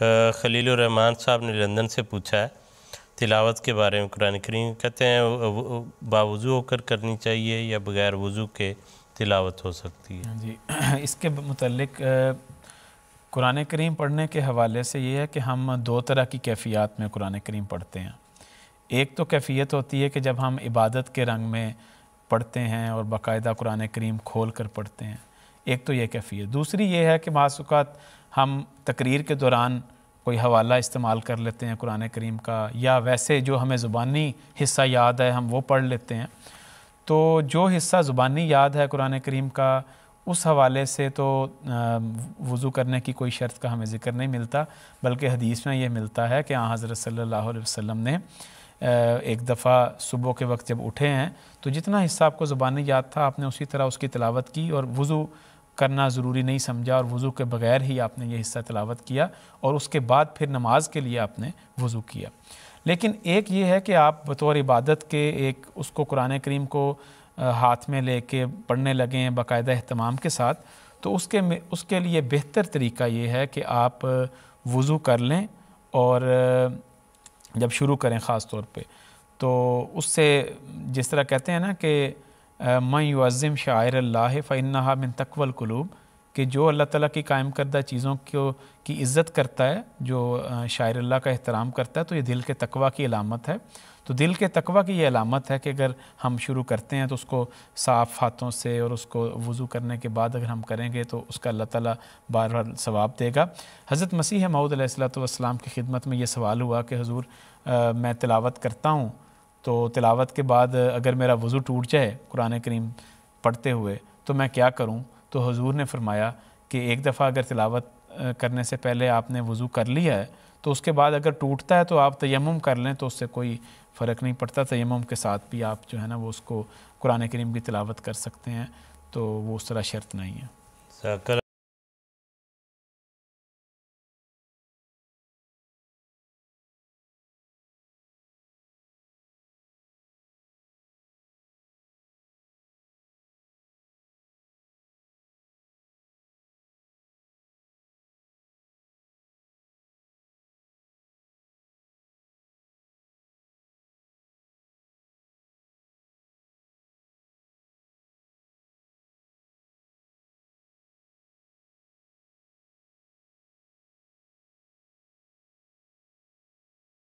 خلیل الرحمان صاحب نے لندن سے پوچھا ہے تلاوت کے بارے میں قرآن کریم، کہتے ہیں باوضو ہو کر کرنی چاہیے یا بغیر وضو کے تلاوت ہو سکتی ہے؟ جی، اس کے متعلق قرآن کریم پڑھنے کے حوالے سے یہ ہے کہ ہم دو طرح کی کیفیات میں قرآن کریم پڑھتے ہیں۔ ایک تو کیفیت ہوتی ہے کہ جب ہم عبادت کے رنگ میں پڑھتے ہیں اور باقاعدہ قرآن کریم کھول کر پڑھتے ہیں، ایک تو یہ کیفیت۔ دوسری یہ ہے کہ بعض اوقات ہم تقریر کے دوران کوئی حوالہ استعمال کر لیتے ہیں قرآن کریم کا، یا ویسے جو ہمیں زبانی حصہ یاد ہے ہم وہ پڑھ لیتے ہیں۔ تو جو حصہ زبانی یاد ہے قرآن کریم کا، اس حوالے سے تو وضو کرنے کی کوئی شرط کا ہمیں ذکر نہیں ملتا، بلکہ حدیث میں یہ ملتا ہے کہ حضرت صلی اللہ علیہ وسلم نے ایک دفعہ صبح کے وقت جب اٹھے ہیں تو جتنا حصہ آپ کو زبانی یاد تھا آپ نے اسی طرح اس کی تلاوت کی، اور وضو کرنا ضروری نہیں سمجھا، اور وضو کے بغیر ہی آپ نے یہ حصہ تلاوت کیا، اور اس کے بعد پھر نماز کے لیے آپ نے وضو کیا۔ لیکن ایک یہ ہے کہ آپ بطور عبادت کے ایک اس کو قرآن کریم کو ہاتھ میں لے کے پڑھنے لگیں باقاعدہ اہتمام کے ساتھ، تو اس کے لیے بہتر طریقہ یہ ہے کہ آپ وضو کر لیں، اور جب شروع کریں خاص طور پہ تو اس سے جس طرح کہتے ہیں نا کہ من یعظم شعائر اللہ فإنہا من تقوی القلوب، کہ جو اللہ تعالیٰ کی قائم کردہ چیزوں کی عزت کرتا ہے، جو شاعر اللہ کا احترام کرتا ہے، تو یہ دل کے تقوی کی علامت ہے۔ تو دل کے تقوی کی یہ علامت ہے کہ اگر ہم شروع کرتے ہیں تو اس کو صاف ہاتھوں سے اور اس کو وضو کرنے کے بعد اگر ہم کریں گے تو اس کا اللہ تعالیٰ بار بار ثواب دے گا۔ حضرت مسیح موعود علیہ السلام کی خدمت میں یہ سوال ہوا کہ حضور میں تلاوت کرتا ہوں، تو تلاوت کے بعد اگر میرا وضو ٹوٹ جائے قرآن کریم پڑھتے ہوئے تو میں کیا کروں؟ تو حضور نے فرمایا کہ ایک دفعہ اگر تلاوت کرنے سے پہلے آپ نے وضو کر لیا ہے تو اس کے بعد اگر ٹوٹتا ہے تو آپ تیمم کر لیں، تو اس سے کوئی فرق نہیں پڑتا، تیمم کے ساتھ بھی آپ جو ہے نا وہ اس کو قرآن کریم کی تلاوت کر سکتے ہیں، تو وہ اس طرح شرط نہیں ہے۔